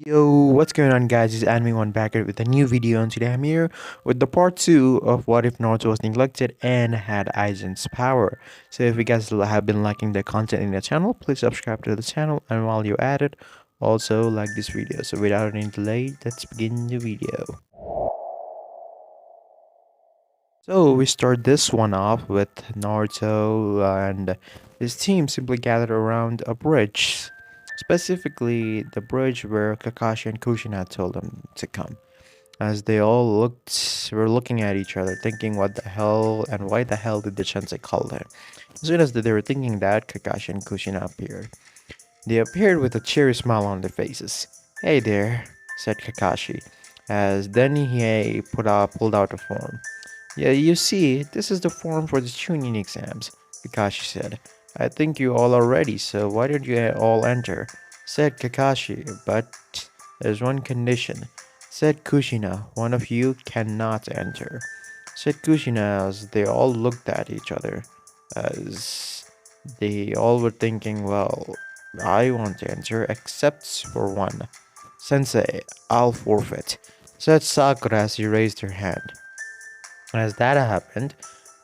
Yo, what's going on guys? It's Anime1 back here with a new video, and today I'm here with the part 2 of what if Naruto was neglected and had Aizen's power. So if you guys have been liking the content in the channel, please subscribe to the channel, and while you're at it, also like this video. So without any delay, let's begin the video. So we start this one off with Naruto and his team simply gathered around a bridge. Specifically, the bridge where Kakashi and Kushina told them to come. As they all were looking at each other, thinking what the hell and why the hell did the Sensei call them? As soon as they were thinking that, Kakashi and Kushina appeared. They appeared with a cheery smile on their faces. "Hey there," said Kakashi, as then he pulled out a form. "Yeah, you see, this is the form for the tuning exams," Kakashi said. "I think you all are ready, so why don't you all enter?" said Kakashi. "But there's one condition," said Kushina. "One of you cannot enter," said Kushina, as they all looked at each other, as they all were thinking, well, I want to enter except for one. "Sensei, I'll forfeit," said Sakura as she raised her hand. As that happened,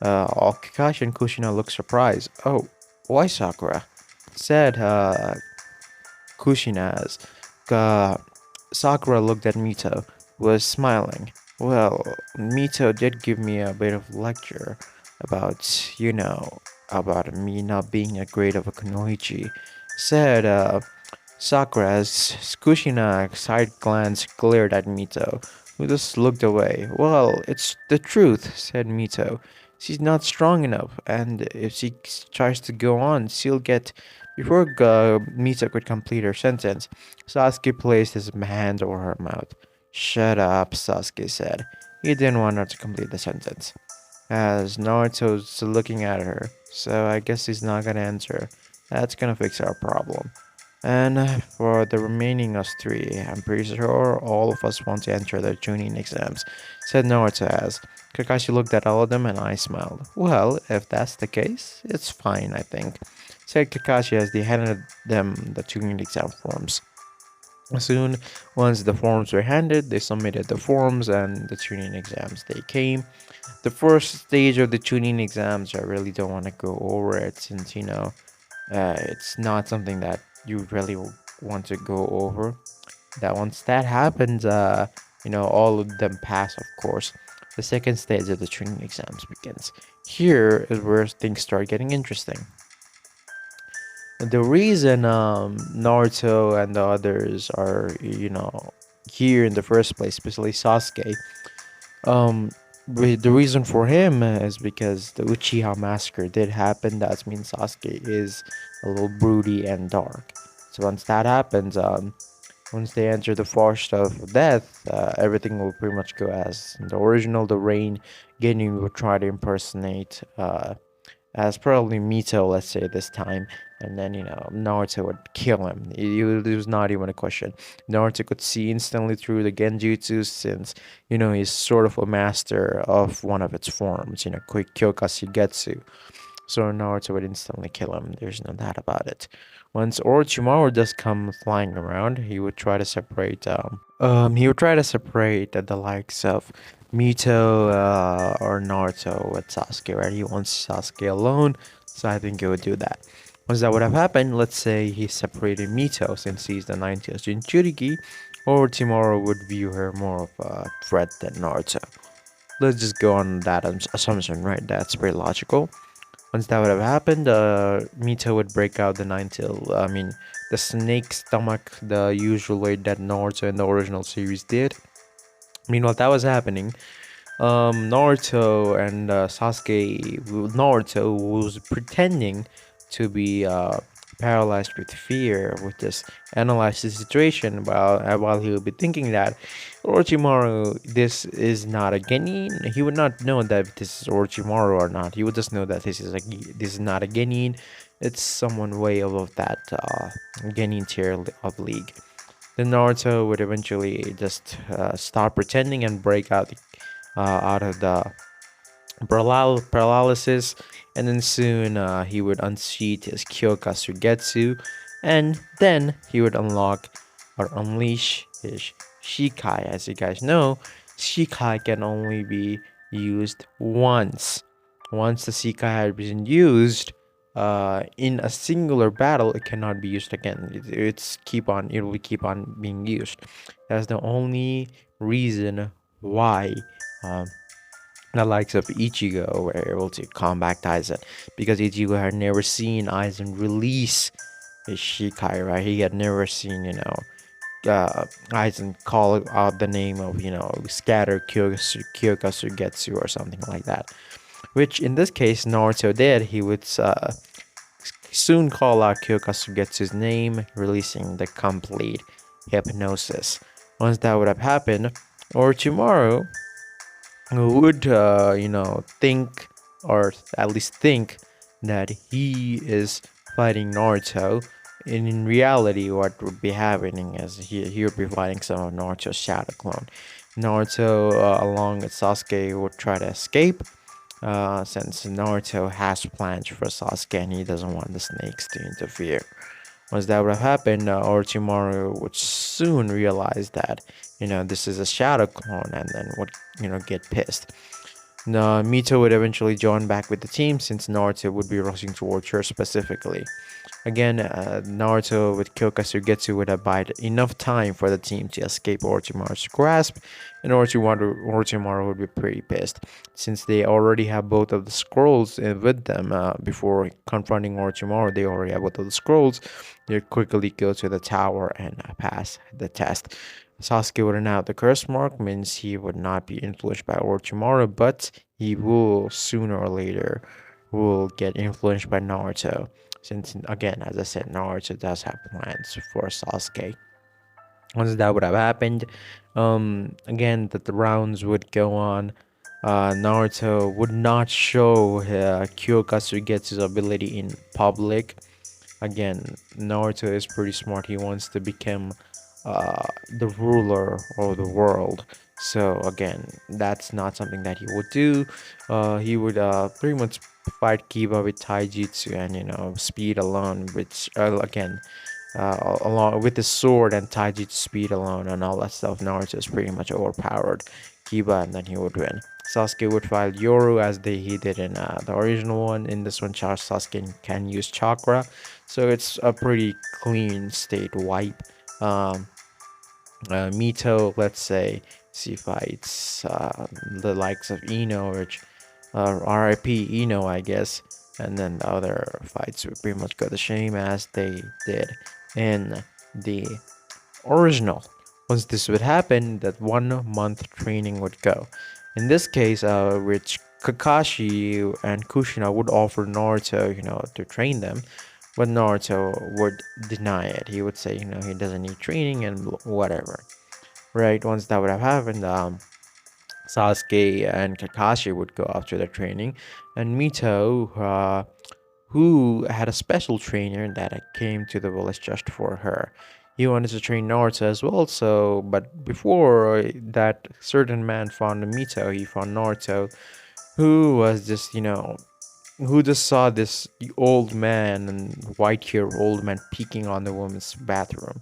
Kakashi and Kushina looked surprised. "Oh, why Sakura?" said Kushina as uh, Sakura looked at Mito, who was smiling. "Well, Mito did give me a bit of lecture about, about me not being a great of a kunoichi," said Sakura as Kushina's side glance glared at Mito, who just looked away. "Well, it's the truth," said Mito. "She's not strong enough, and if she tries to go on, she'll get..." Before Mito could complete her sentence, Sasuke placed his hand over her mouth. "Shut up," Sasuke said. He didn't want her to complete the sentence. As Naruto's looking at her, "So I guess he's not gonna answer. That's gonna fix our problem. And for the remaining us three, I'm pretty sure all of us want to enter the tuning exams," said Naruto as Kakashi looked at all of them and I smiled. "Well, if that's the case, it's fine, I think," said Kakashi as they handed them the tuning exam forms. Soon, once the forms were handed, they submitted the forms and the tuning exams. They came. The first stage of the tuning exams, I really don't want to go over it since, it's not something that you really want to go over. That once that happens, all of them pass, of course. The second stage of the training exams begins. Here is where things start getting interesting. The reason Naruto and the others are, here in the first place, especially Sasuke, the reason for him is because the Uchiha massacre did happen. That means Sasuke is a little broody and dark. So once that happens, once they enter the forest of death, everything will pretty much go as in the original. The rain, Genin will try to impersonate as probably Mito, let's say this time, and then Naruto would kill him. It was not even a question. Naruto could see instantly through the genjutsu since he's sort of a master of one of its forms, quick Kyokashi. So Naruto would instantly kill him. There's no doubt about it. Once Orochimaru does come flying around, he would try to separate the likes of Mito or Naruto with Sasuke, right? He wants Sasuke alone, so I think he would do that. Once that would have happened, let's say he separated Mito since he's the 90th Jinchuriki, Orochimaru would view her more of a threat than Naruto. Let's just go on that assumption, right? That's pretty logical. Once that would have happened, Mito would break out the the snake stomach, the usual way that Naruto in the original series did. Meanwhile, that was happening. Naruto and Naruto was pretending to be paralyzed with fear, would just analyze the situation while he would be thinking that Orochimaru, this is not a Genin. He would not know that this is Orochimaru or not. He would just know that this is not a Genin. It's someone way above that Genin tier of league. Then Naruto would eventually just stop pretending and break out of the paralysis, and then soon he would unsheath his Kyoka Suigetsu, and then he would unlock or unleash his Shikai. As you guys know, Shikai can only be used once. Once the Shikai has been used in a singular battle, it cannot be used again. It will keep on being used. That's the only reason why um, the likes of Ichigo were able to combat Aizen, because Ichigo had never seen Aizen release his Shikai, right? He had never seen, Aizen call out the name of, Scatter Kyokasu or something like that. Which in this case, Naruto did. He would soon call out Kyokasugetsu's name, releasing the complete hypnosis. Once that would have happened, Orochimaru would think, or at least think, that he is fighting Naruto. And in reality, what would be happening is he would be fighting some of Naruto's shadow clone. Naruto, along with Sasuke, would try to escape, since Naruto has plans for Sasuke and he doesn't want the snakes to interfere. Once that would have happened, Orochimaru would soon realize that, this is a shadow clone, and then would, get pissed. Now, Mito would eventually join back with the team, since Naruto would be rushing towards her specifically. Again, Naruto with Kyoka would have bide enough time for the team to escape Orochimaru's grasp, and Orochimaru would be pretty pissed, since they already have both of the scrolls with them. Before confronting Orochimaru, they already have both of the scrolls. They quickly go to the tower and pass the test. Sasuke would have the curse mark, means he would not be influenced by Orochimaru, but he will sooner or later will get influenced by Naruto, since again, as I said, Naruto does have plans for Sasuke. Once that would have happened, again, that the rounds would go on. Naruto would not show Kyoka ability in public. Again, Naruto is pretty smart. He wants to become the ruler of the world. So again, that's not something that he would do. He would pretty much fight Kiba with taijutsu and speed alone, which again, along with the sword and taijutsu speed alone and all that stuff, Naruto is pretty much overpowered Kiba, and then he would win. Sasuke would fight Yoru as he did in the original one. In this one, Sasuke can use chakra, so it's a pretty clean state wipe. Um, Mito, let's say, she fights the likes of Ino, which RIP Ino, I guess, and then the other fights would pretty much go the same as they did in the original. Once this would happen, that 1 month training would go. In this case, which Kakashi and Kushina would offer Naruto, to train them, but Naruto would deny it. He would say, he doesn't need training and whatever. Right? Once that would have happened, Sasuke and Kakashi would go after their training, and Mito, who had a special trainer that came to the village just for her. He wanted to train Naruto as well, but before that certain man found Mito, he found Naruto, who was just, who just saw this old man and white hair old man peeking on the woman's bathroom.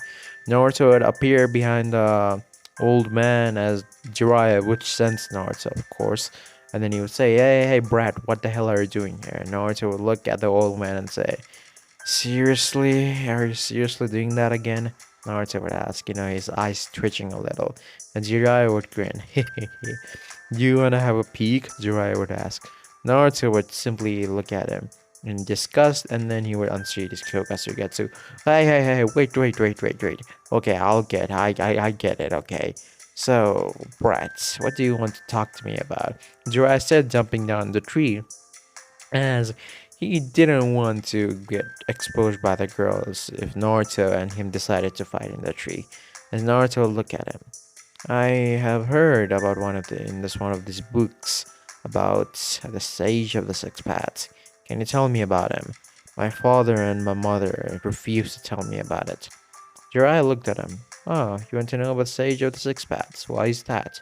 Naruto would appear behind the old man as Jiraiya, which sends Naruto, of course. And then he would say, hey, Brad, what the hell are you doing here? And Naruto would look at the old man and say, seriously? Are you seriously doing that again? Naruto would ask, his eyes twitching a little. And Jiraiya would grin. Do you wanna have a peek? Jiraiya would ask. Naruto would simply look at him in disgust, and then he would unsheath his Kyokatsugetsu. Hey, wait. Okay, I get it, okay. So, Brats, what do you want to talk to me about? Jiraiya said, jumping down the tree, as he didn't want to get exposed by the girls if Naruto and him decided to fight in the tree. As Naruto looked at him, I have heard about one of these books about the Sage of the Six Paths. Can you tell me about him? My father and my mother refused to tell me about it. Jiraiya looked at him. Oh, you want to know about Sage of the Six Paths? Why is that?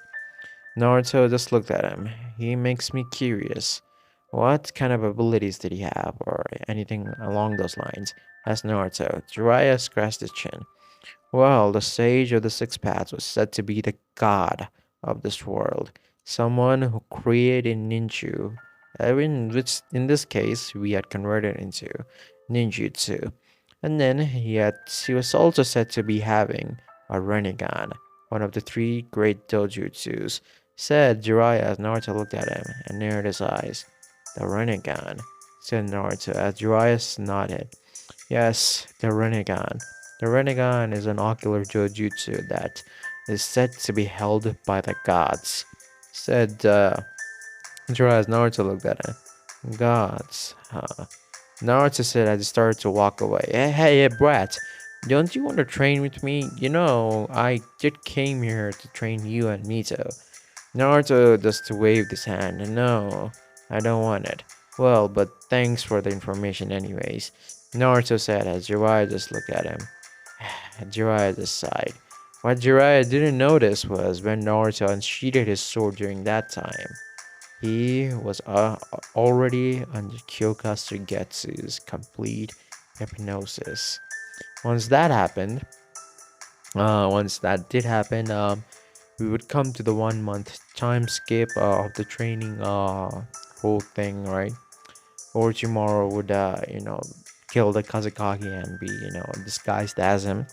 Naruto just looked at him. He makes me curious. What kind of abilities did he have, or anything along those lines? Asked Naruto. Jiraiya scratched his chin. Well, the sage of the six paths was said to be the god of this world, someone who created ninju, in which in this case we had converted into ninjutsu. And then he was also said to be having a Rinnegan, one of the three great dojutsus. Said Jiraiya as Naruto looked at him and narrowed his eyes. The Rinnegan, said Naruto as Jiraiya nodded. Yes, the Rinnegan. The Rinnegan is an ocular jojutsu that is said to be held by the gods. Said Jiraiya as Naruto looked at him. Gods, huh? Naruto said as he started to walk away. Hey, brat, don't you want to train with me? You know, I just came here to train you and Mito. Naruto just waved his hand. No, I don't want it. Well, but thanks for the information anyways. Naruto said as Jiraiya just looked at him. Jiraiya just sighed. What Jiraiya didn't notice was when Naruto unsheathed his sword during that time. He was already under Kyoka complete hypnosis. Once that happened, once that did happen, we would come to the 1 month time skip of the training whole thing, right? Orochimaru would, kill the Kazekage and be, disguised as him.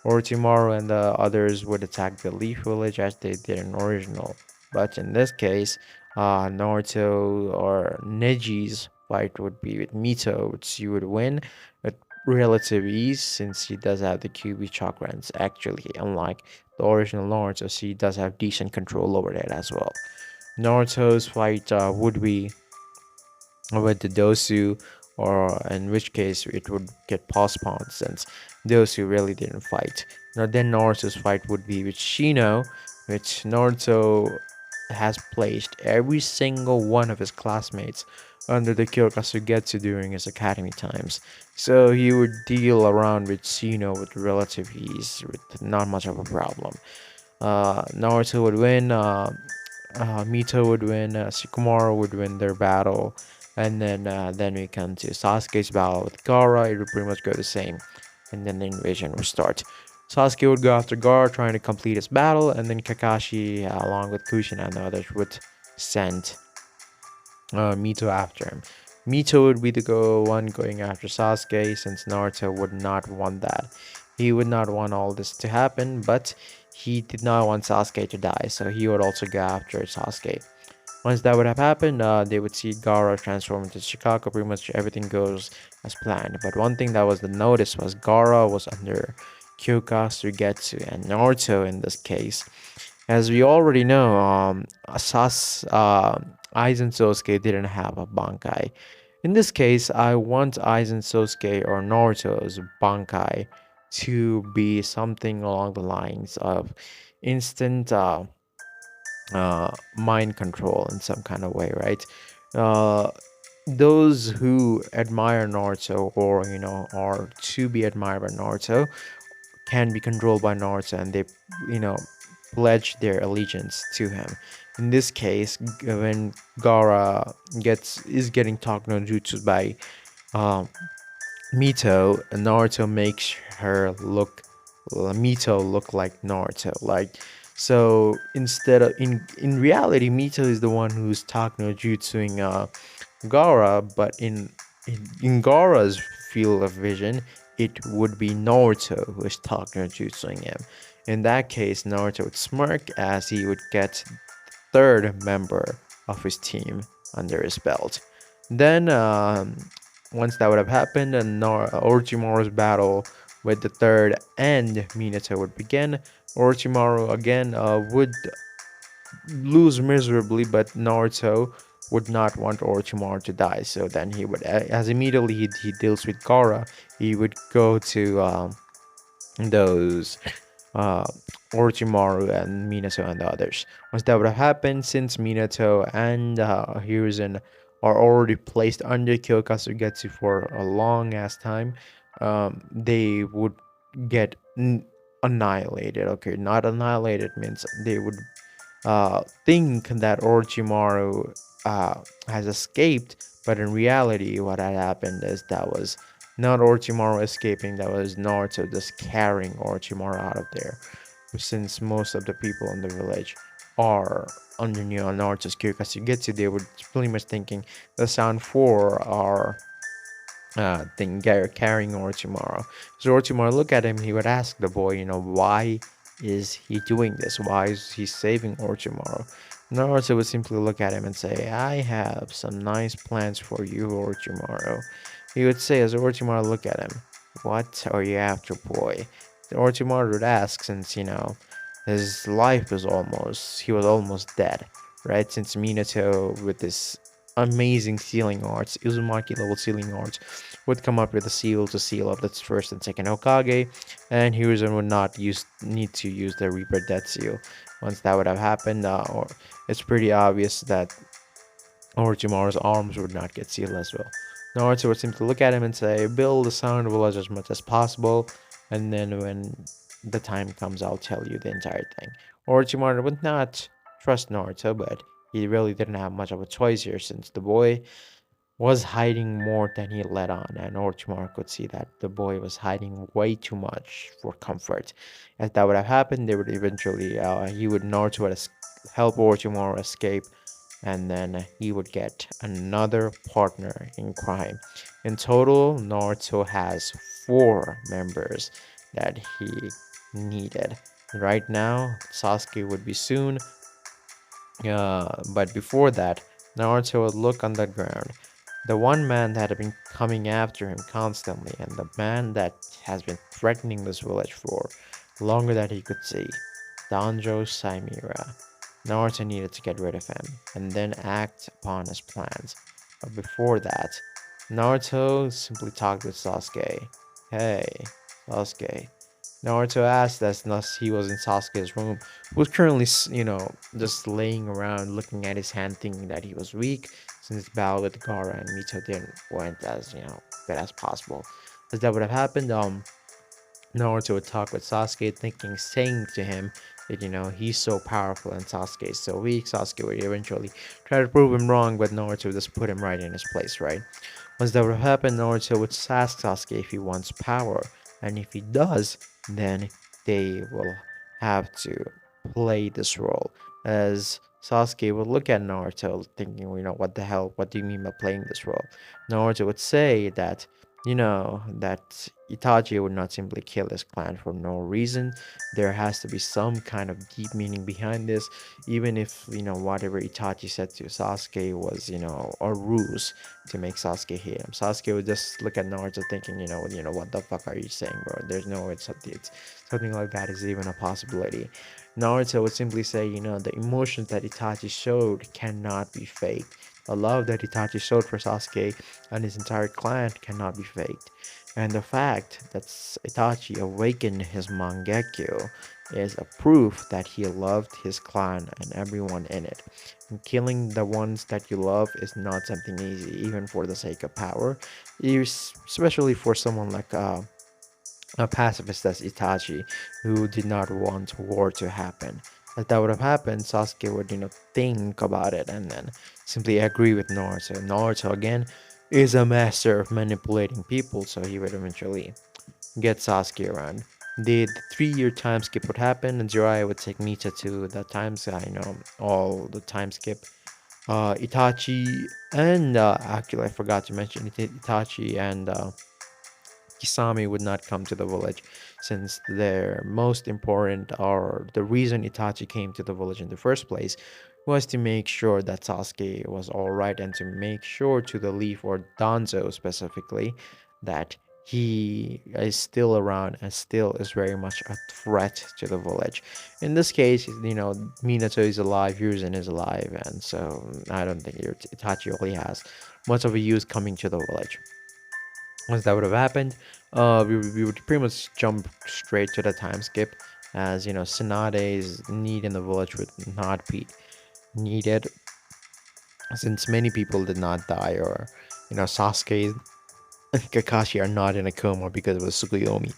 Orochimaru and the others would attack the Leaf Village as they did in original. But in this case, Naruto or Neji's fight would be with Mito, which he would win with relative ease since he does have the QB chakrans. Actually, unlike the original Naruto, so he does have decent control over that as well. Naruto's fight would be with the Dosu, or in which case it would get postponed since Dosu really didn't fight. Now then Naruto's fight would be with Shino, which Naruto has placed every single one of his classmates under the Kyoka during his academy times. So he would deal around with Shino with relative ease, with not much of a problem. Naruto would win, Mito would win, Shikamaru would win their battle, and then we come to Sasuke's battle with Gaara. It would pretty much go the same, and then the invasion would start. Sasuke would go after Gaara, trying to complete his battle, and then Kakashi, along with Kushina and the others, would send Mito after him. Mito would be the one going after Sasuke since Naruto would not want that. He would not want all this to happen, but he did not want Sasuke to die, so he would also go after Sasuke. Once that would have happened, they would see Gaara transform into Chicago. Pretty much everything goes as planned. But one thing that was the notice was Gaara was under Kyoka Suigetsu and Naruto in this case. As we already know, Aizen Sosuke didn't have a Bankai. In this case, I want Aizen Sosuke or Naruto's Bankai to be something along the lines of instant mind control in some kind of way, right? Uh, those who admire Naruto or are to be admired by Naruto can be controlled by Naruto, and they you know pledge their allegiance to him. In this case, when Gaara is getting taught no jutsu by um, Mito, Naruto makes her Mito look like Naruto. Like, so instead of in reality, Mito is the one who's taught no jutsuing Gaara, but in Gaara's field of vision, it would be Naruto who is taught no jutsuing him. In that case, Naruto would smirk as he would get third member of his team under his belt. Then, once that would have happened, and Orochimaru's battle with the third and Minato would begin. Orochimaru again would lose miserably, but Naruto would not want Orochimaru to die. So then he would, as immediately he deals with Gaara, he would go to those uh, Orochimaru and Minato and the others. Once that would have happened, since Minato and Hiruzen are already placed under Kyoka for a long ass time, they would get annihilated. Okay, not annihilated means they would think that Orochimaru has escaped, but in reality, what had happened is that was Not Orochimaru escaping, that was Naruto just carrying Orochimaru out of there. Since most of the people in the village are under Naruto's care, because you get to, they were pretty much thinking the Sound 4 are thing carrying Orochimaru. So Orochimaru look at him, he would ask the boy, why is he doing this? Why is he saving Orochimaru? Naruto would simply look at him and say, I have some nice plans for you, Orochimaru. He would say as Orochimaru look at him, what are you after, boy? Orochimaru would ask, since, his life was he was almost dead, right? Since Minato, with this amazing sealing arts, Uzumaki level sealing arts, would come up with a seal to seal up the first and second Hokage, and Hiruzen would not need to use the Reaper Death Seal. Once that would have happened, or it's pretty obvious that Orochimaru's arms would not get sealed as well. Naruto would simply look at him and say, build the sound village as much as possible, and then when the time comes, I'll tell you the entire thing. Orochimaru would not trust Naruto, but he really didn't have much of a choice here, since the boy was hiding more than he let on, and Orochimaru could see that the boy was hiding way too much for comfort. If that would have happened, they would eventually, Naruto would help Orochimaru escape, and then he would get another partner in crime. In total, Naruto has four members that he needed. Right now, Sasuke would be soon, but before that, Naruto would look on the ground. The one man that had been coming after him constantly, and the man that has been threatening this village for longer than he could see, Danjo Saimira. Naruto needed to get rid of him, and then act upon his plans. But before that, Naruto simply talked with Sasuke. Hey, Sasuke. Naruto asked as he was in Sasuke's room, who was currently, just laying around looking at his hand, thinking that he was weak, since the battle with Gaara and Mito didn't went as, good as possible. As that would have happened, Naruto would talk with Sasuke, saying to him that, he's so powerful and Sasuke is so weak. Sasuke would eventually try to prove him wrong, but Naruto would just put him right in his place, right? Once that would happen, Naruto would ask Sasuke if he wants power, and if he does, then they will have to play this role. As Sasuke would look at Naruto, thinking, what the hell? What do you mean by playing this role? Naruto would say that, that Itachi would not simply kill his clan for no reason. There has to be some kind of deep meaning behind this, even if, whatever Itachi said to Sasuke was, a ruse to make Sasuke hate him. Sasuke would just look at Naruto thinking, what the fuck are you saying, bro? There's no way something like that is even a possibility. Naruto would simply say, the emotions that Itachi showed cannot be faked. The love that Itachi showed for Sasuke and his entire clan cannot be faked. And the fact that Itachi awakened his Mangekyo is a proof that he loved his clan and everyone in it. And killing the ones that you love is not something easy, even for the sake of power, especially for someone like a pacifist as Itachi, who did not want war to happen. If that would have happened, Sasuke would, think about it and then simply agree with Naruto. Naruto, again, is a master of manipulating people, so he would eventually get Sasuke around. The 3 year time skip would happen, and Jiraiya would take Mita to the times. I know all the time skip. Itachi and actually, I forgot to mention Itachi and Kisame would not come to the village, since their most important, or the reason Itachi came to the village in the first place, was to make sure that Sasuke was alright, and to make sure to the Leaf, or Danzo specifically, that he is still around and still is very much a threat to the village. In this case, Minato is alive, Hiruzen is alive, and so I don't think Itachi really has much of a use coming to the village. Once that would have happened, we would pretty much jump straight to the time skip, as Tsunade's need in the village would not be needed, since many people did not die, or Sasuke and Kakashi are not in a coma because of the Tsukuyomi.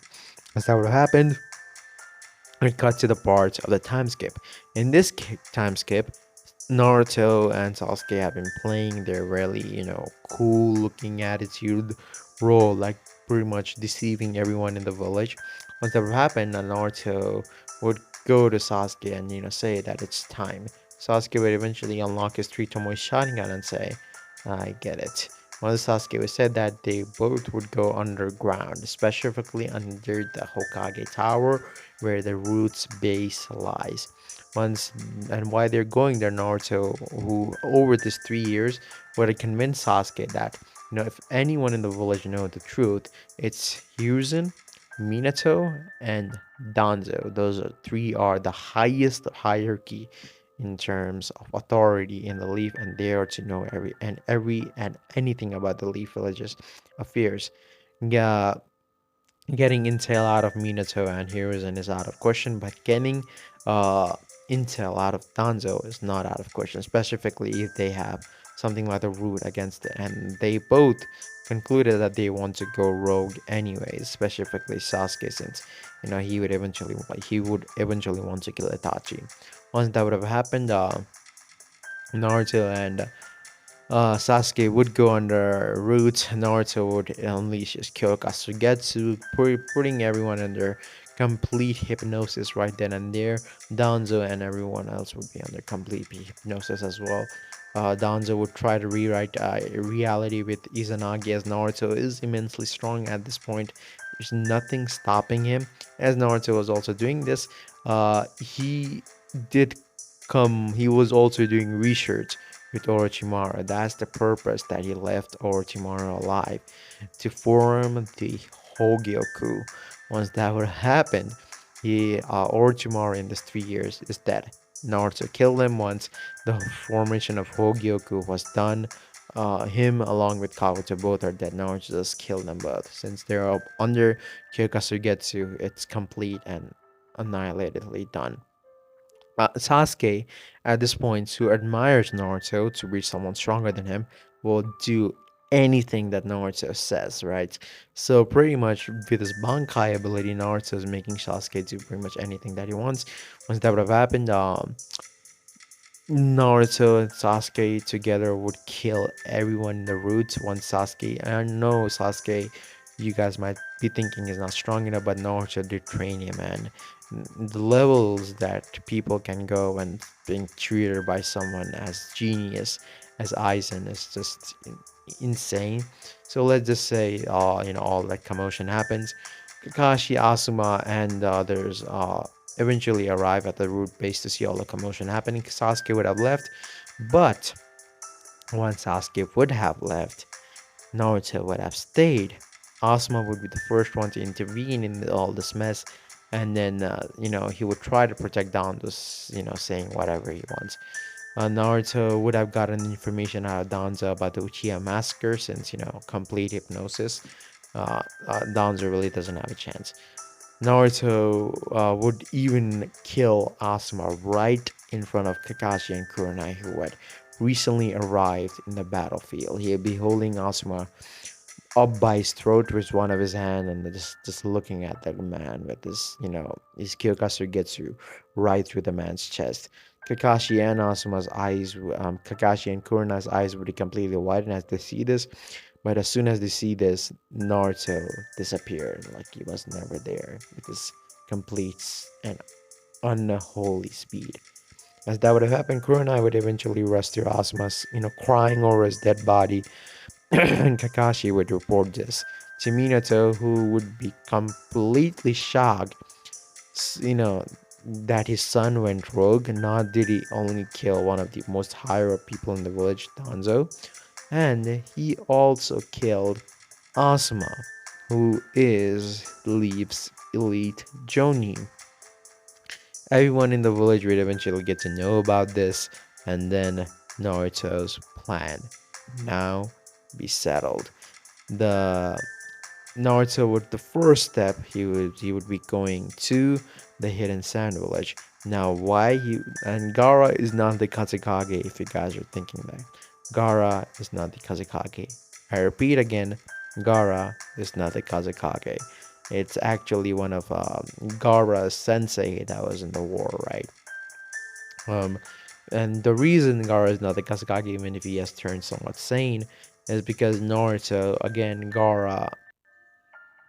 As that would have happened, we cut to the part of the time skip. In this time skip, Naruto and Sasuke have been playing their really, cool looking attitude role, like pretty much deceiving everyone in the village. Once that would happen, Naruto would go to Sasuke and say that it's time. Sasuke would eventually unlock his three Tomoe Sharingan and say, "I get it." Once Sasuke was said that they both would go underground, specifically under the Hokage Tower, where the root's base lies. Once and why they're going there, Naruto, who over these 3 years would have convinced Sasuke that if anyone in the village know the truth, it's Hiruzen, Minato, and Danzo. Those three are the highest hierarchy in terms of authority in the Leaf, and they are to know every and anything about the Leaf Village's affairs. Yeah, getting intel out of Minato and Hiruzen is out of question, but getting uh, intel out of Danzo is not out of question, specifically if they have something like a root against it. And they both concluded that they want to go rogue anyways, specifically Sasuke, since he would eventually want to kill Itachi. Once that would have happened, Naruto and Sasuke would go under roots. Naruto would unleash his Kyokagetsu, putting everyone under complete hypnosis right then and there. Danzo and everyone else would be under complete hypnosis as well. Danzo would try to rewrite reality with Izanagi, as Naruto is immensely strong at this point. There's nothing stopping him. As Naruto was also doing this, he did he was also doing research with Orochimaru. That's the purpose that he left Orochimaru alive, to form the Hogyoku. Once that would happen, Orochimaru in these 3 years is dead. Naruto killed him once the formation of Hogyoku was done. Him along with Kabuto both are dead. Naruto just killed them both. Since they're up under Kyokugetsu, it's complete and annihilatedly done. Sasuke, at this point, who admires Naruto to be someone stronger than him, will do anything that Naruto says, right? So pretty much with his Bankai ability, Naruto is making Sasuke do pretty much anything that he wants. Once that would have happened, Naruto and Sasuke together would kill everyone in the roots. Once Sasuke, I know Sasuke, you guys might be thinking is not strong enough, but Naruto did train him, and the levels that people can go and being treated by someone as genius as Aizen is just insane. So let's just say, all that commotion happens. Kakashi, Asuma, and the others eventually arrive at the root base to see all the commotion happening. Sasuke would have left, but once Sasuke would have left, Naruto would have stayed. Asuma would be the first one to intervene in all this mess, and then he would try to protect Danzo, saying whatever he wants. Naruto would have gotten information out of Danzo about the Uchiha massacre, since complete hypnosis. Danzo really doesn't have a chance. Naruto would even kill Asuma right in front of Kakashi and Kurenai, who had recently arrived in the battlefield. He'd be holding Asuma up by his throat with one of his hand and just looking at that man with his Kyokugetsu right through the man's chest. Kakashi and Kurenai's eyes would be completely widen as they see this, but as soon as they see this, Naruto disappeared like he was never there with his complete and unholy speed. As that would have happened, Kurenai would eventually rescue Asuma's, crying over his dead body, and Kakashi would report this to Minato, who would be completely shocked, that his son went rogue. Not did he only kill one of the most higher up people in the village, Danzo, and he also killed Asuma, who is Leaf's elite Jonin. Everyone in the village would eventually get to know about this, and then Naruto's plan now be settled. The Naruto would the first step he would be going to the hidden sand village. Now why he and Gara is not the Kazekage, if you guys are thinking that. Gara is not the Kazekage. I repeat again, Gara is not the Kazekage. It's actually one of Gara's sensei that was in the war, right? Um, and the reason Gara is not the Kazekage, even if he has turned somewhat sane, is because Naruto, again, Gara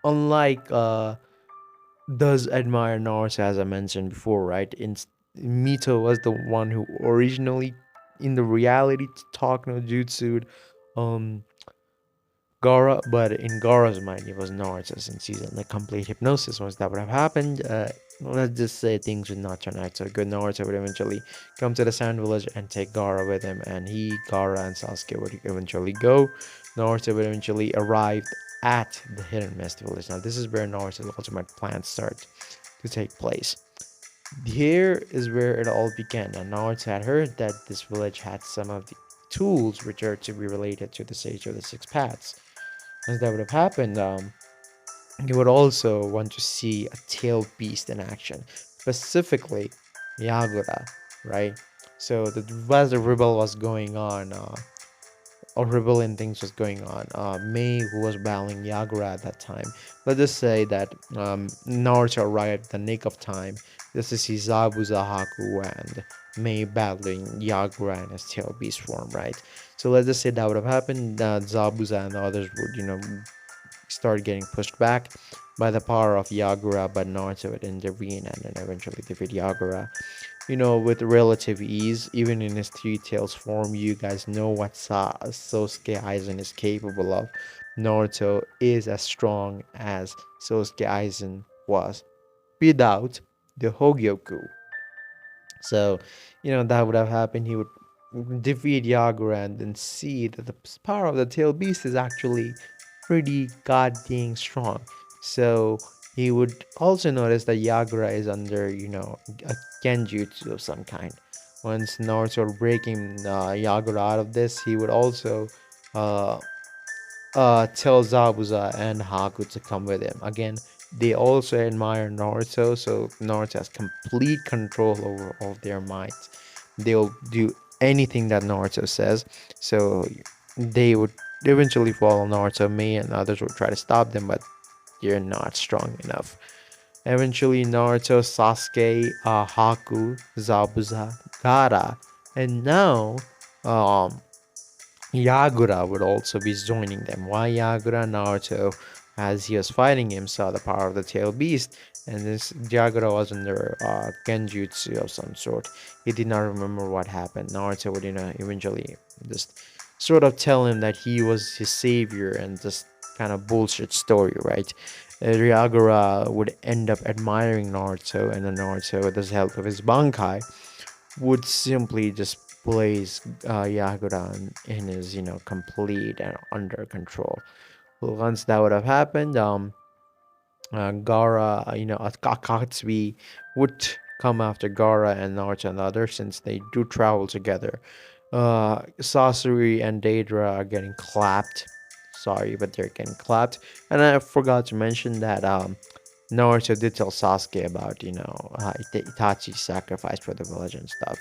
unlike does admire Naruto, as I mentioned before, right? Mito was the one who originally, in the reality, talk no jutsu, um, Gara, but in Gara's mind, it was Naruto, since he's in the complete hypnosis. Once that would have happened, let's just say things would not turn out so good. Naruto would eventually come to the Sand Village and take Gara with him, and Gara, and Sasuke would eventually go. Naruto would eventually arrive at the Hidden Mist Village. Now, this is where Naruto's ultimate plans start to take place. Here is where it all began, and Naruto had heard that this village had some of the tools which are to be related to the Sage of the Six Paths. As that would have happened, you would also want to see a tailed beast in action, specifically Yagura, right? So as the rebel was going on, or rebellion things was going on, Mei, who was battling Yagura at that time, let's just say that Naruto arrived at the nick of time just to see Zabuza, Haku, and Mei battling Yagura in his tail beast form, right? So let's just say that would have happened. Zabuza and the others would, start getting pushed back by the power of Yagura, but Naruto would intervene and then eventually defeat Yagura. With relative ease, even in his Three Tails form, you guys know what Sosuke Aizen is capable of. Naruto is as strong as Sosuke Aizen was without the Hogyoku. So, that would have happened. He would defeat Yagura and then see that the power of the tail beast is actually pretty goddamn strong. So he would also notice that Yagura is under, a genjutsu of some kind. Once Naruto breaking Yagura out of this, he would also uh, tell Zabuza and Haku to come with him. Again, they also admire Naruto, so Naruto has complete control over all their minds. They'll do anything that Naruto says, so they would eventually follow Naruto. Mei and others would try to stop them, but they're not strong enough. Eventually, Naruto, Sasuke, Haku, Zabuza, Gaara, and now um, Yagura would also be joining them. Why Yagura? Naruto, as he was fighting him, saw the power of the tail beast, and this Yagura was under genjutsu of some sort. He did not remember what happened. Naruto would, eventually just sort of tell him that he was his savior, and just kind of bullshit story, right? Yagura would end up admiring Naruto, and then Naruto, with the help of his Bankai, would simply just place Yagura in his, complete and under control. Well, once that would have happened, Gara, Akatsuki would come after Gara and Naruto and others, since they do travel together. Sasori and Deidara are getting clapped. Sorry, but they're getting clapped. And I forgot to mention that Naruto did tell Sasuke about, Itachi's sacrifice for the village and stuff,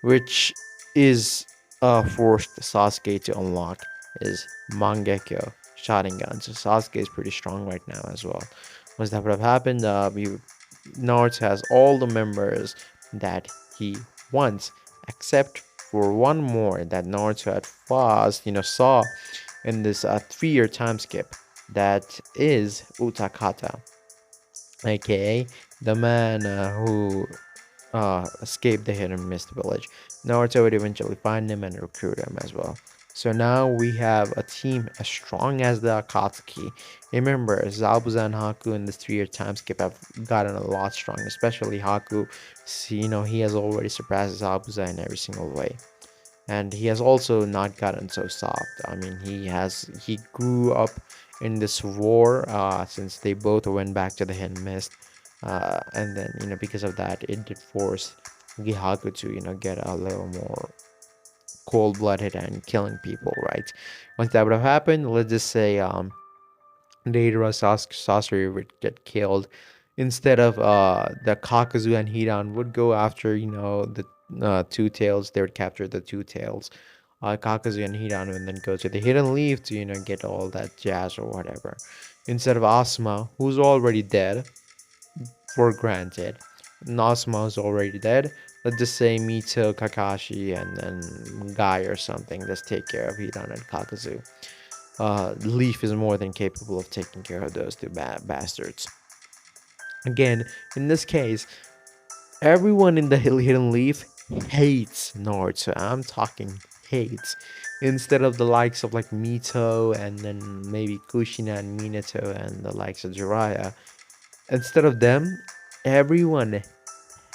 which is forced Sasuke to unlock his Mangekyo Sharingan. So Sasuke is pretty strong right now as well. Once that would have happened, Naruto has all the members that he wants, except for one more that Naruto at first, saw in this 3-year time skip. That is Utakata, aka the man who escape the Hidden Mist village. Naruto would eventually find him and recruit him as well. So now we have a team as strong as the Akatsuki. Remember, Zabuza and Haku in this 3-year time skip have gotten a lot strong, especially Haku. See, he has already surpassed Zabuza in every single way. And he has also not gotten so soft. I mean, he grew up in this war, since they both went back to the Hidden Mist, and then, because of that, it did force Gihaku to, get a little more cold-blooded and killing people, right? Once that would have happened, let's just say Deidara Sasori would get killed. Instead of the Kakazu and Hidan would go after, the Two Tails. They would capture the Two Tails. Kakazu and Hidan would then go to the Hidden Leaf to, get all that jazz or whatever. Instead of Asuma, who's already dead, for granted. Asuma is already dead. Let's just say Mito, Kakashi, and then Guy or something. Let's take care of Hidan and Kakazu. Leaf is more than capable of taking care of those two bastards. Again, in this case, everyone in the Hidden Leaf hates Naruto. I'm talking hates. Instead of the likes of like Mito and then maybe Kushina and Minato and the likes of Jiraiya, instead of them, everyone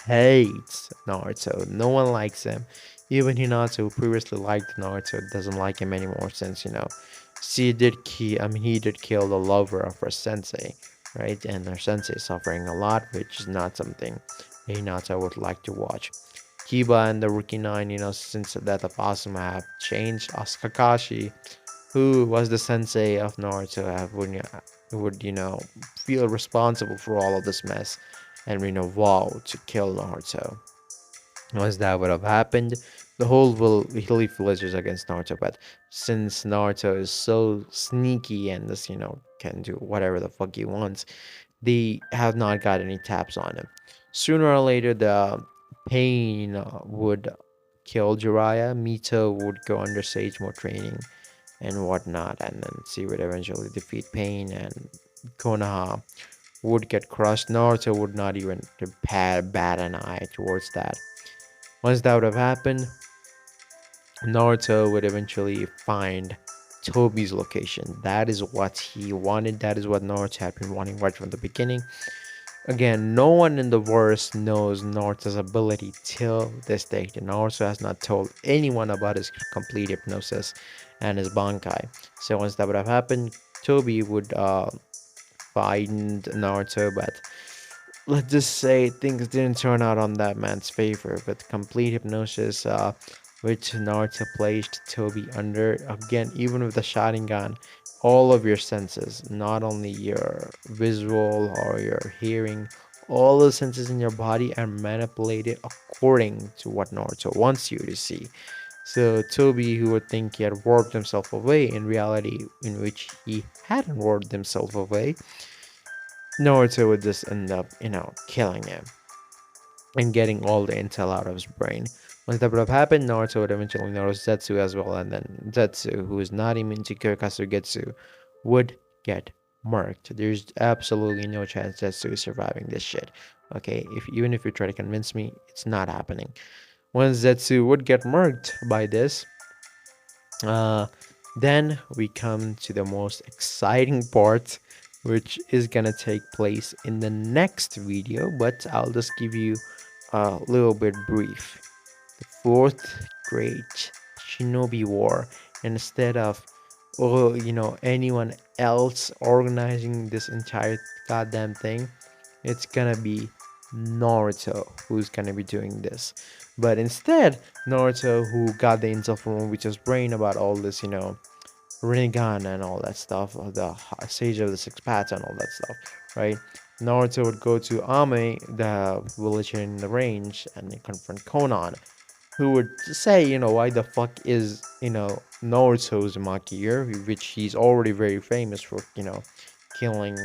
hates Naruto. No one likes him. Even Hinata, who previously liked Naruto, doesn't like him anymore since he did kill the lover of her sensei, right? And her sensei is suffering a lot, which is not something Hinata would like to watch. Kiba and the Rookie Nine, since the death of Asuma have changed. Kakashi, who was the sensei of Naruto, would feel responsible for all of this mess and vow to kill Naruto. Once that would have happened, the whole Leaf Village is against Naruto. But since Naruto is so sneaky and this can do whatever the fuck he wants, they have not got any taps on him. Sooner or later, the pain would kill Jiraiya. Mito would go under Sage Mode training and whatnot, and then she would eventually defeat Pain, and Konoha would get crushed. Naruto would not even bat an eye towards that. Once that would have happened, Naruto would eventually find Tobi's location. That is what he wanted. That is what Naruto had been wanting right from the beginning. Again, no one in the verse knows Naruto's ability till this day. Naruto has not told anyone about his complete hypnosis and his Bankai. So once that would have happened, Tobi would find Naruto, but let's just say things didn't turn out on that man's favor. With complete hypnosis, which Naruto placed Tobi under, again, even with the Sharingan, all of your senses, not only your visual or your hearing, all the senses in your body are manipulated according to what Naruto wants you to see. So Tobi, who would think he had warped himself away, in reality, in which he hadn't warped himself away, Naruto would just end up, killing him and getting all the intel out of his brain. Once that would have happened, Naruto would eventually notice Zetsu as well, and then Zetsu, who is not immune to Kyokazugetsu, would get murked. There's absolutely no chance Zetsu is surviving this shit. Okay, even if you try to convince me, it's not happening. Once Zetsu would get murked by this, uh, then we come to the most exciting part, which is gonna take place in the next video, but I'll just give you a little bit brief. The fourth great Shinobi War, instead of anyone else organizing this entire goddamn thing, it's gonna be Naruto who's gonna be doing this. But instead, Naruto, who got the intel from Obito's brain about all this, Rinnegan and all that stuff, the Sage of the Six Paths and all that stuff, right? Naruto would go to Ame, the villager in the range, and confront Conan, who would say, why the fuck is, Naruto's Uzumaki here, which he's already very famous for, killing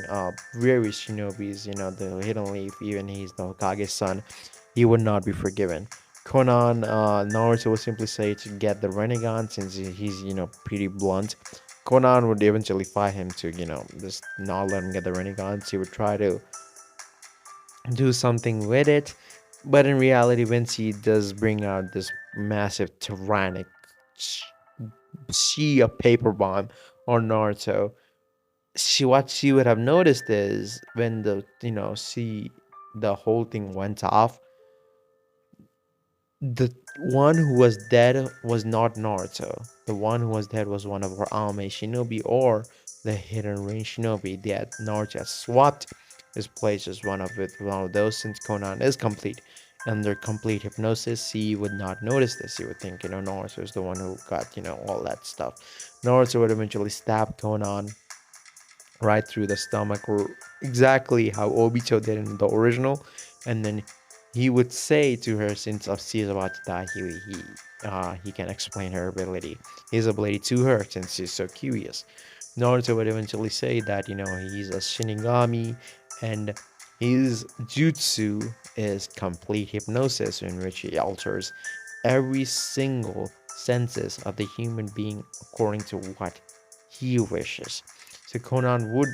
various shinobis, the Hidden Leaf, even he's the Hokage's son, he would not be forgiven. Conan, Naruto would simply say to get the Rinnegan since he's, pretty blunt. Conan would eventually fight him to, just not let him get the Rinnegan. He would try to do something with it, but in reality, once he does bring out this massive tyrannic sea of paper bomb on Naruto, what she would have noticed is when the whole thing went off, the one who was dead was not Naruto. The one who was dead was one of her Ame Shinobi or the Hidden Ring Shinobi. That Naruto has swapped his place as one of those since Conan is complete. Under complete hypnosis, he would not notice this. He would think, Naruto is the one who got, all that stuff. Naruto would eventually stab Conan right through the stomach, or exactly how Obito did in the original, and then he would say to her, since she is about to die, he can explain his ability to her since she's so curious. Naruto would eventually say that he's a Shinigami, and his jutsu is complete hypnosis, in which he alters every single senses of the human being according to what he wishes. So Conan would,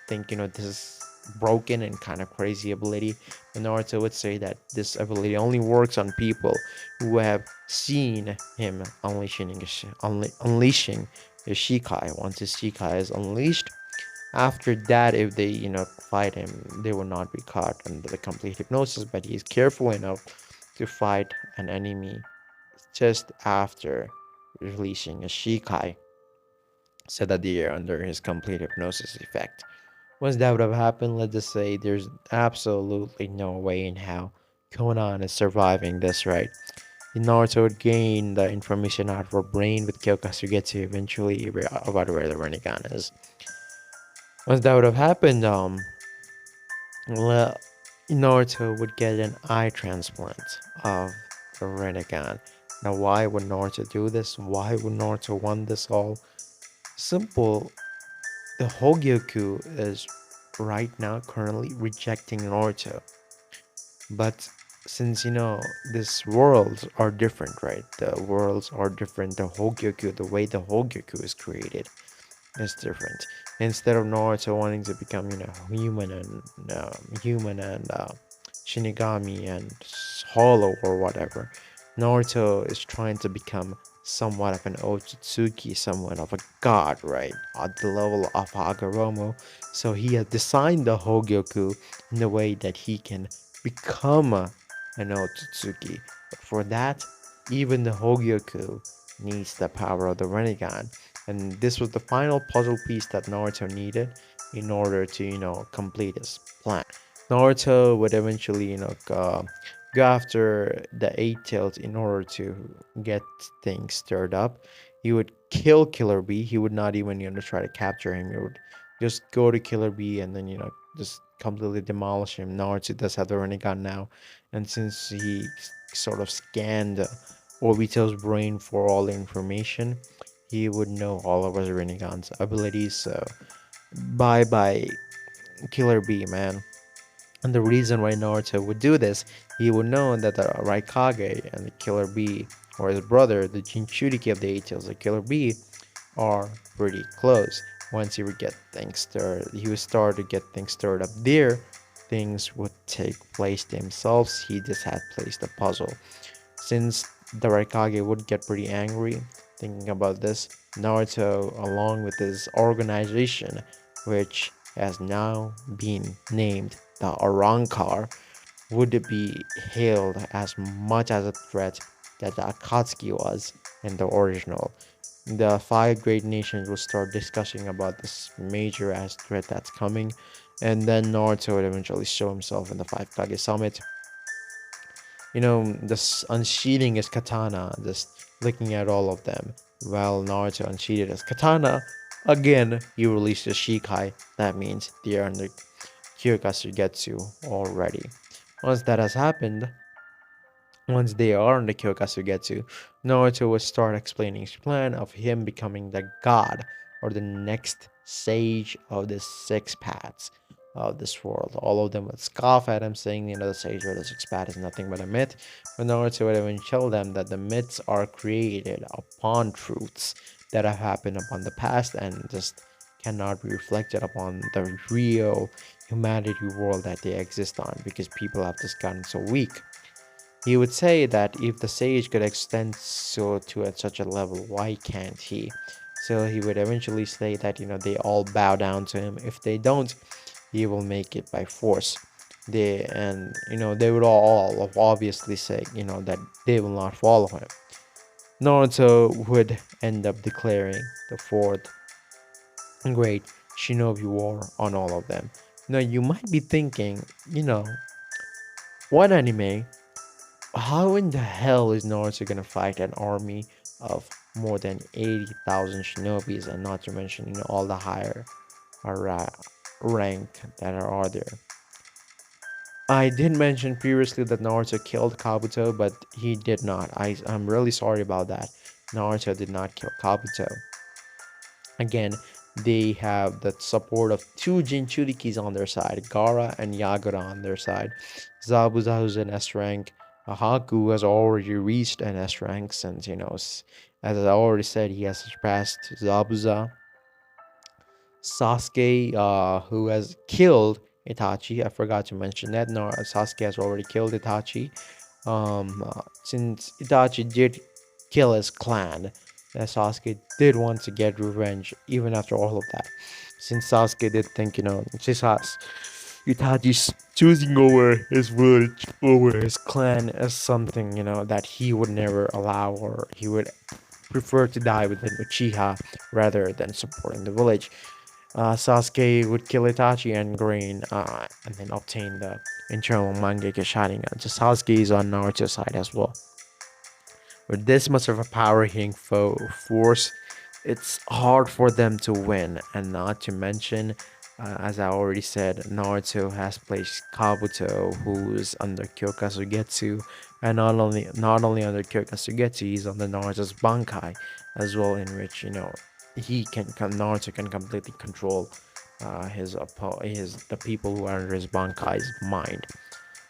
think, this is broken and kind of crazy ability. But Naruto would say that this ability only works on people who have seen him unleashing his Shikai. Once his Shikai is unleashed, after that, if they, fight him, they will not be caught under the complete hypnosis. But he is careful enough to fight an enemy just after releasing a Shikai, so that they are under his complete hypnosis effect. Once that would have happened, let's just say there's absolutely no way in how Conan is surviving this, right? Naruto would gain the information out of her brain with Kyokasugetsu eventually about where the Rinnegan is. Once that would have happened, well, Naruto would get an eye transplant of the Rinnegan. Now, why would Naruto do this? Why would Naruto want this all? Simple. The Hogyoku is right now currently rejecting Naruto. But since these worlds are different, right? The worlds are different. The Hogyoku, the way the Hogyoku is created, is different. Instead of Naruto wanting to become, human and Shinigami and Hollow or whatever, Naruto is trying to become somewhat of an Otsutsuki, somewhat of a god, right? At the level of Hagoromo. So he has designed the Hogyoku in a way that he can become an Otsutsuki. But for that, even the Hogyoku needs the power of the Rinnegan. And this was the final puzzle piece that Naruto needed in order to, complete his plan. Naruto would eventually, go after the Eight Tails in order to get things stirred up. He would kill Killer Bee. He would not even, try to capture him. He would just go to Killer Bee and then, just completely demolish him. Naruto does have the Rinnegan now, and since he sort of scanned Obito's brain for all the information, he would know all of his Rinnegan's abilities. So, bye bye, Killer Bee, man. And the reason why Naruto would do this, he would know that the Raikage and the Killer Bee, or his brother, the Jinchuriki of the Eight Tails, the Killer Bee, are pretty close. Once he would get things stirred, he would start to get things stirred up there. Things would take place themselves. He just had placed a puzzle. Since the Raikage would get pretty angry thinking about this, Naruto, along with his organization, which has now been named the Arankar, would be hailed as much as a threat that the Akatsuki was in the original. The five great nations will start discussing about this major ass threat that's coming, and then Naruto would eventually show himself in the Five Kage Summit, just unsheathing his katana, just looking at all of them. While Naruto unsheathed his katana, again, he released his Shikai. That means they are under Kyokazugetsu already. Once that has happened, once they are on the Kyokazugetsu, Naruto will start explaining his plan of him becoming the god or the next sage of the six paths of this world. All of them would scoff at him, saying, the sage or the six path is nothing but a myth. But Naruto would even tell them that the myths are created upon truths that have happened upon the past and just cannot be reflected upon the real humanity world that they exist on, because people have just gotten so weak. He would say that if the sage could extend so to such a level, why can't he? So he would eventually say that they all bow down to him. If they don't, he will make it by force. They would all obviously say that they will not follow him. Naruto would end up declaring the fourth great shinobi war on all of them. Now you might be thinking, what anime, how in the hell is Naruto gonna fight an army of more than 80,000 shinobis, and not to mention all the higher rank that are there? I did mention previously that Naruto killed Kabuto, but he did not. I'm really sorry about that. Naruto did not kill Kabuto. Again, they have the support of two Jinchurikis on their side, Gara and Yagura on their side. Zabuza, who's an S rank. Haku has already reached an S rank since, as I already said, he has surpassed Zabuza. Sasuke, who has killed Itachi. I forgot to mention that. No, Sasuke has already killed Itachi. Since Itachi did kill his clan, Sasuke did want to get revenge even after all of that. Since Sasuke did think, Itachi's choosing over his village, over his clan as something, that he would never allow, or he would prefer to die with an Uchiha rather than supporting the village. Sasuke would kill Itachi and then obtain the internal Mangekyo Sharingan. So Sasuke is on Naruto's side as well. With this much of a power hitting force, it's hard for them to win. And not to mention, as I already said, Naruto has placed Kabuto, who is under Kyoka Sugetsu, and not only under Kyoka Sugetsu, he's under Naruto's Bankai as well, in which Naruto can completely control his the people who are under his Bankai's mind.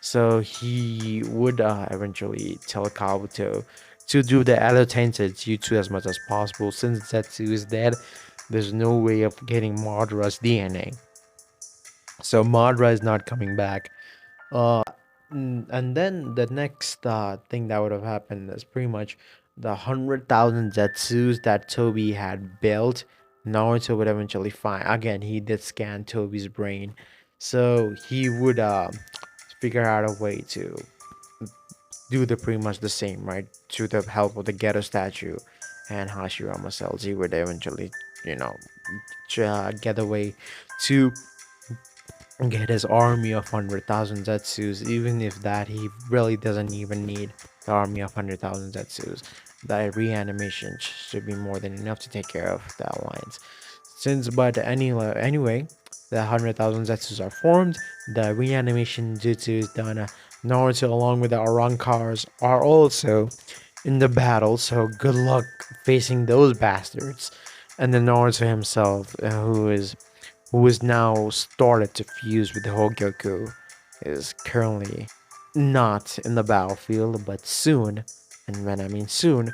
So he would eventually tell Kabuto to do the allotainted Jutsu as much as possible. Since Zetsu is dead, there's no way of getting Madara's DNA. So Madara is not coming back. Uh, and then the next thing that would have happened is pretty much the 100,000 Zetsus that Toby had built. Naruto would eventually find. Again, he did scan Toby's brain, so he would figure out a way to do the pretty much the same, right? Through the help of the ghetto statue and Hashirama cells, he would eventually, you know, get away to get his army of 100,000 Zetsus, even if that he really doesn't even need the army of 100,000 Zetsus. That reanimation should be more than enough to take care of the alliance. Anyway, the 100,000 Zetsus are formed, the reanimation jutsu is done. Naruto, along with the Arankars, are also in the battle, so good luck facing those bastards. And then Naruto himself, who is now started to fuse with the Hogyoku, is currently not in the battlefield, but soon, and when I mean soon,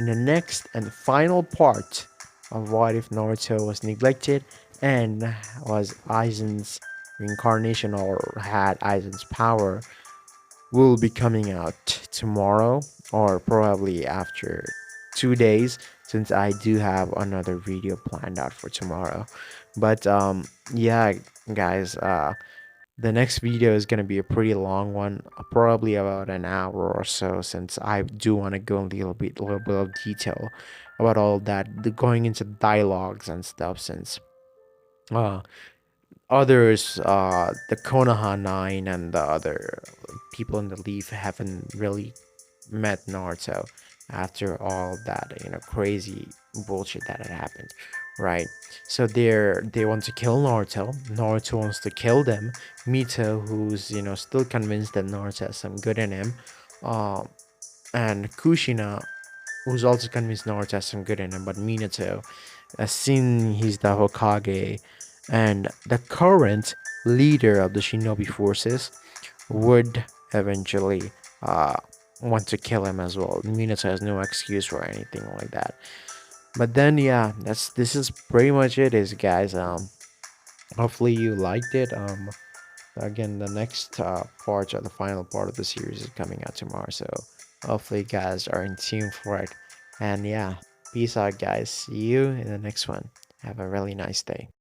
in the next and final part of What If Naruto Was Neglected and was Aizen's reincarnation, or had Aizen's power, will be coming out tomorrow, or probably after 2 days, since I do have another video planned out for tomorrow. But yeah, guys, the next video is gonna be a pretty long one, probably about an hour or so, since I do want to go in a little bit of detail about all that, going into dialogues and stuff, since uh others, the Konoha Nine and the other people in the Leaf haven't really met Naruto after all that, crazy bullshit that had happened, right? So they want to kill Naruto. Naruto wants to kill them. Mito, who's still convinced that Naruto has some good in him, um, and Kushina, who's also convinced Naruto has some good in him, but Minato, since he's the Hokage and the current leader of the Shinobi forces, would eventually uh, want to kill him as well. Minato has no excuse for anything like that. But then, yeah, this is pretty much it, is guys. Hopefully you liked it. Again, the next part, or the final part of the series, is coming out tomorrow. So hopefully you guys are in tune for it. And yeah, peace out, guys. See you in the next one. Have a really nice day.